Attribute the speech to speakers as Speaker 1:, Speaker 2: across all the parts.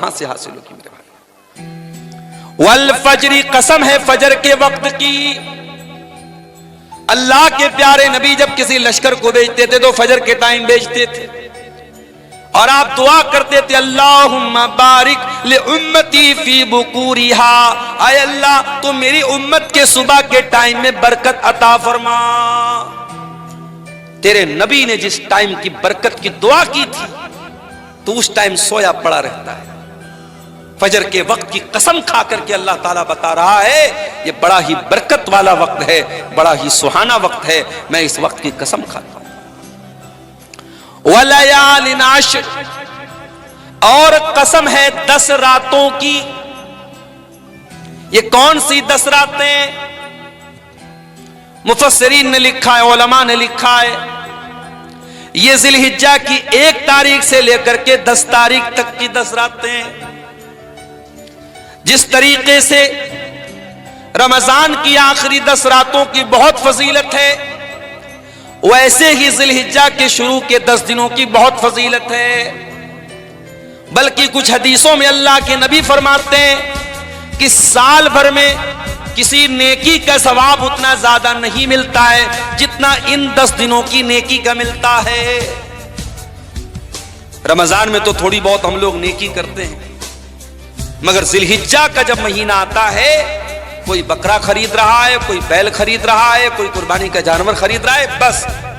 Speaker 1: कहां से हासिल होगी मेरे भाई। वल फजरी, कसम है फजर के वक्त की। अल्लाह के प्यारे नबी जब किसी लश्कर को भेजते थे तो फजर के टाइम भेजते थे और आप दुआ करते थे, अल्लाहुम्मा बारिक li उम्मती फी बुकूरिहा, आय अल्लाह तो मेरी उम्मत के सुबह के टाइम में बरकत अता फरमा। तेरे नबी ने जिस टाइम की बरकत की दुआ की थी तो उस टाइम सोया पड़ा रहता है। फजर के वक्त की कसम खा करके अल्लाह ताला बता रहा है ये बड़ा ही बरकत वाला वक्त है, बड़ा ही सुहाना वक्त है, मैं इस वक्त की कसम खाता हूं। वलयालिन आश्र, और कसम है 10 रातों की। ये कौन सी 10 रातें? मुफस्सिरीन ने लिखा है, उलमा ने लिखा है, ये जिलहिज्जा की 1 तारीख से लेकर के 10 तारीख तक की 10 रातें। जिस तरीके से रमजान की आखिरी 10 रातों की बहुत फजीलत है, वैसे ही जिलहिज्जा के शुरू के 10 दिनों की बहुत फजीलत है। बल्कि कुछ हदीसों में अल्लाह के नबी फरमाते हैं कि साल भर में किसी नेकी का सवाब उतना ज्यादा नहीं मिलता है जितना इन 10 दिनों की नेकी का मिलता है। रमजान में तो थोड़ी बहुत हम लोग नेकी करते हैं, मगर जिलहिज्जा का जब महीना आता है, कोई बकरा खरीद रहा है, कोई बैल खरीद रहा है, कोई कुर्बानी का जानवर खरीद रहा है, बस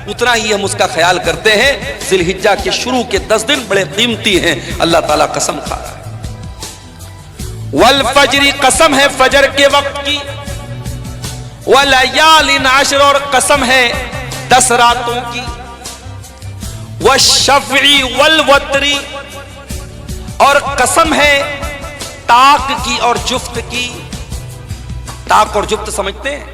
Speaker 1: उतना ही हम उसका ख्याल करते हैं। जिलहिज्जा के शुरू के 10 दिन बड़े कीमती हैं, अल्लाह ताला कसम खा रहा है। वल फजरी, कसम है फजर के वक्त की। वलयालिन आश्र, और कसम है 10 रातों की। वशफ़ी वल वतरी, और कसम है ताक की और जुफ्त की। ताक और जुफ्त समझते हैं,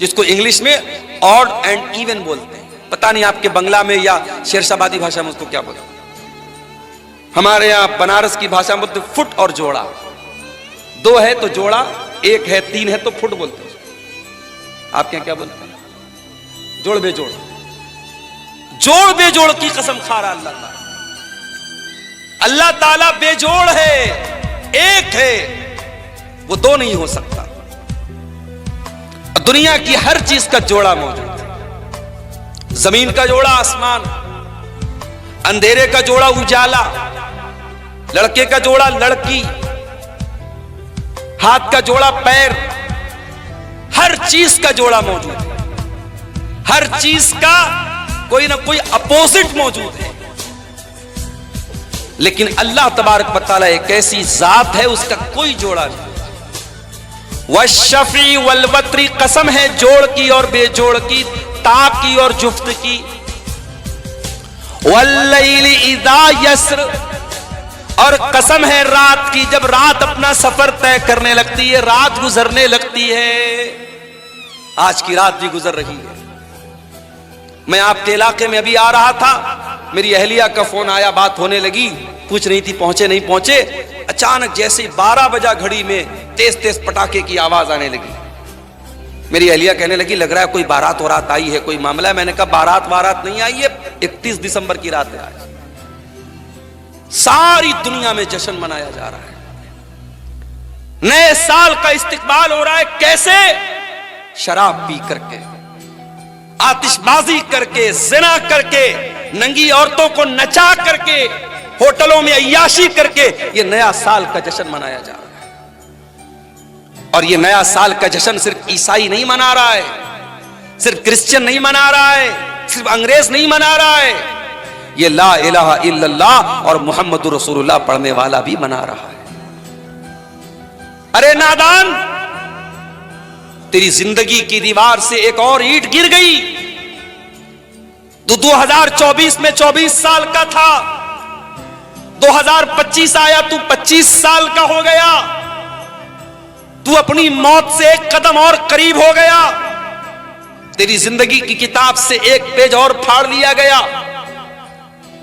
Speaker 1: जिसको इंग्लिश में ऑड एंड इवन बोलते हैं। पता नहीं आपके बंगला में या शेरशाबादी भाषा में उसको क्या बोलते हैं। हमारे यहां बनारस की भाषा में बोलते फुट और जोड़ा। 2 है तो जोड़ा, 1 है 3 है तो फुट बोलते हैं। आपके यहां क्या बोलते हैं? जोड़ बेजोड़। जोड़ बेजोड़ की कसम खा रहा अल्लाह ताला। अल्लाह ताला बेजोड़ है, एक है, वो 2 नहीं हो सकता। दुनिया की हर चीज का जोड़ा मौजूद है। जमीन का जोड़ा आसमान, अंधेरे का जोड़ा उजाला, लड़के का जोड़ा लड़की, हाथ का जोड़ा पैर, हर चीज का जोड़ा मौजूद है। हर चीज का कोई ना कोई अपोजिट मौजूद है। लेकिन अल्लाह तबारक व तआला एक ऐसी जात है, उसका कोई जोड़ा नहीं। वशफ़ी वल वतरी, कसम है जोड़ की और बेजोड़ की, ताक की और जुफ्त की। वल्लैलि इज़ा यस्र, और कसम है रात की, जब रात अपना सफर तय करने लगती है, रात गुजरने लगती है। आज की रात भी गुजर रही है। मैं आपके इलाके में अभी आ रहा था, मेरी अहलिया का फोन आया, बात होने लगी, पूछ रही थी पहुंचे नहीं पहुंचे। अचानक जैसे 12 बजा घड़ी में तेज तेज पटाखे की आवाज आने लगी। मेरी अहलिया कहने लगी लग रहा है कोई बारात वारात आई है, कोई मामला है। मैंने कहा बारात वारात नहीं आई है, 31 दिसंबर की रात है आज। सारी दुनिया में जश्न मनाया जा रहा है, नए साल का इस्तिकबाल हो रहा है। कैसे? शराब पी करके, आतिशबाजी करके, जिना करके, नंगी औरतों को नचा करके, होटलों में अय्याशी करके ये नया साल का जश्न मनाया जा रहा है। और ये नया साल का जश्न सिर्फ ईसाई नहीं मना रहा है, सिर्फ क्रिश्चियन नहीं मना रहा है, सिर्फ अंग्रेज नहीं मना रहा है, ये ला इलाहा इल्लल्लाह और मुहम्मदुर रसूलुल्लाह पढ़ने वाला भी मना रहा है। अरे नादान, तेरी जिंदगी की दीवार से एक और ईंट गिर गई। तू 2024 में 24 साल का था, 2025 आया, तू 25 साल का हो गया। तू अपनी मौत से एक कदम और करीब हो गया। तेरी जिंदगी की किताब से एक पेज और फाड़ लिया गया।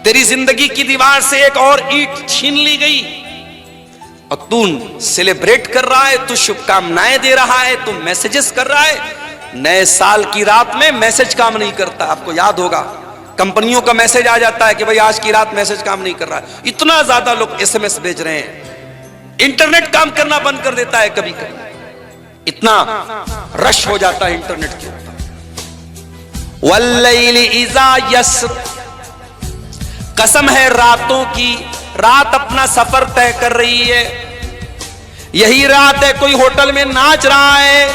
Speaker 1: तेरी जिंदगी की दीवार से एक और ईंट छीन ली गई और तू सेलिब्रेट कर रहा है, तू शुभकामनाएं दे रहा है, तू मैसेजेस कर रहा है। नए साल की रात में मैसेज काम नहीं करता। आपको याद होगा, कंपनियों का मैसेज आ जाता है कि भाई आज की रात मैसेज काम नहीं कर रहा है। इतना ज्यादा लोग एसएमएस भेज रहे हैं, इंटरनेट काम करना बंद कर देता है कभी कभी, इतना रश हो जाता है इंटरनेट के ऊपर। वल्लैलि इज़ा यस्र, कसम है रातों की, रात अपना सफर तय कर रही है। यही रात है कोई होटल में नाच रहा है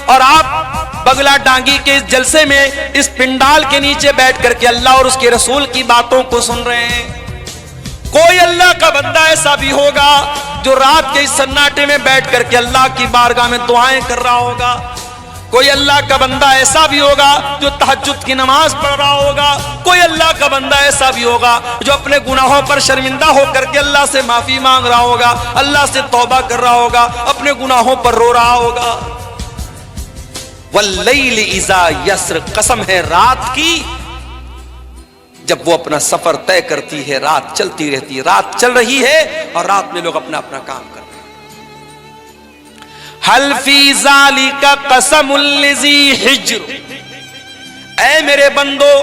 Speaker 1: और आप बगला डांगी के इस जलसे में, इस पिंडाल के नीचे बैठ करके अल्लाह और उसके रसूल की बातों को सुन रहे हैं। कोई अल्लाह का बंदा ऐसा भी होगा जो रात के इस सन्नाटे में बैठ करके अल्लाह की बारगाह में दुआएं कर रहा होगा। कोई अल्लाह का बंदा ऐसा भी होगा जो तहज्जुद की नमाज पढ़ रहा होगा। कोई अल्लाह का बंदा ऐसा भी होगा जो अपने गुनाहों पर शर्मिंदा होकर के अल्लाह से माफी मांग रहा होगा, अल्लाह से तौबा कर रहा होगा, अपने गुनाहों पर रो रहा होगा। वल्लैलि इज़ा यस्र, कसम है रात की जब वो अपना सफर तय करती है, रात चलती रहती है, रात चल रही है और रात में लोग अपना अपना काम कर रहे हैं। हल फी ज़ालिका क़समुल लिज़ी हिज्र, ऐ मेरे बंदो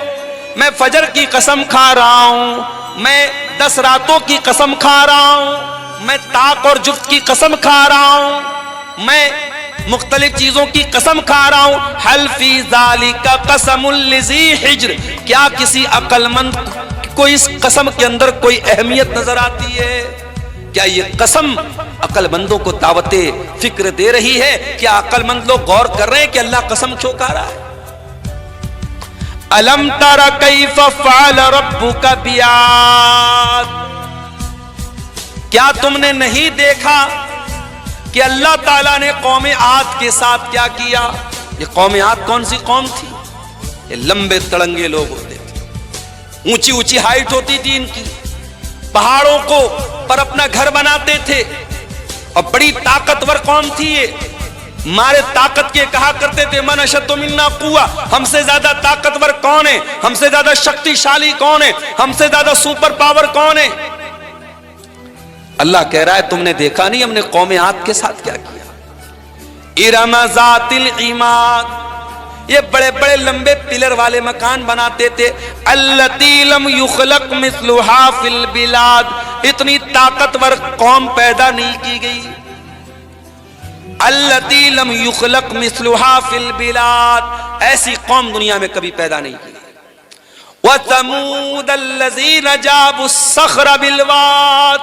Speaker 1: मैं फजर की कसम खा रहा हूं, मैं 10 रातों की कसम खा रहा हूं, मैं ताक और जुफ्त की कसम खा रहा हूं, मैं मुख्तलिफ चीजों की कसम खा रहा हूं। हल फी ज़ालिका क़समुल लिज़ी हिज्र, क्या किसी अक्लमंद को इस कसम के अंदर कोई अहमियत नजर आती है? क्या ये कसम अक्लमंदों को दावते फिक्र दे रही है? क्या अक्लमंद लोग गौर कर रहे हैं कि अल्लाह कसम क्यों खा रहा है? अलम तरा कैफ़ फ़अल रब्बुका बिआद, क्या तुमने नहीं देखा कि अल्लाह ताला ने कौम आद के साथ क्या किया? ये कौम आद कौन सी कौम थी? ये लंबे तड़ंगे लोग होते थे, ऊंची ऊंची हाइट होती थी इनकी, पहाड़ों को पर अपना घर बनाते थे और बड़ी ताकतवर कौम थी ये। मारे ताकत के कहा करते थे मन अशद्दु मिन्ना कुव्वा, हमसे ज्यादा ताकतवर कौन है, हमसे ज्यादा शक्तिशाली कौन है, हमसे ज्यादा सुपर पावर कौन है? अल्लाह कह रहा है तुमने देखा नहीं हमने कौम आद के साथ क्या किया? इरम ज़ातिल इमाद, ये बड़े बड़े लंबे पिलर वाले मकान बनाते थे। अल्लती लम युखलक मिस्लुहा फिल बिलाद, इतनी ताकतवर कौम पैदा नहीं की गई। अल्लती लम युखलक मिस्लुहा फिल बिलाद, ऐसी कौम दुनिया में कभी पैदा नहीं की। व तमूद अल्लज़ीना जाबुस सख़्र बिल वाद,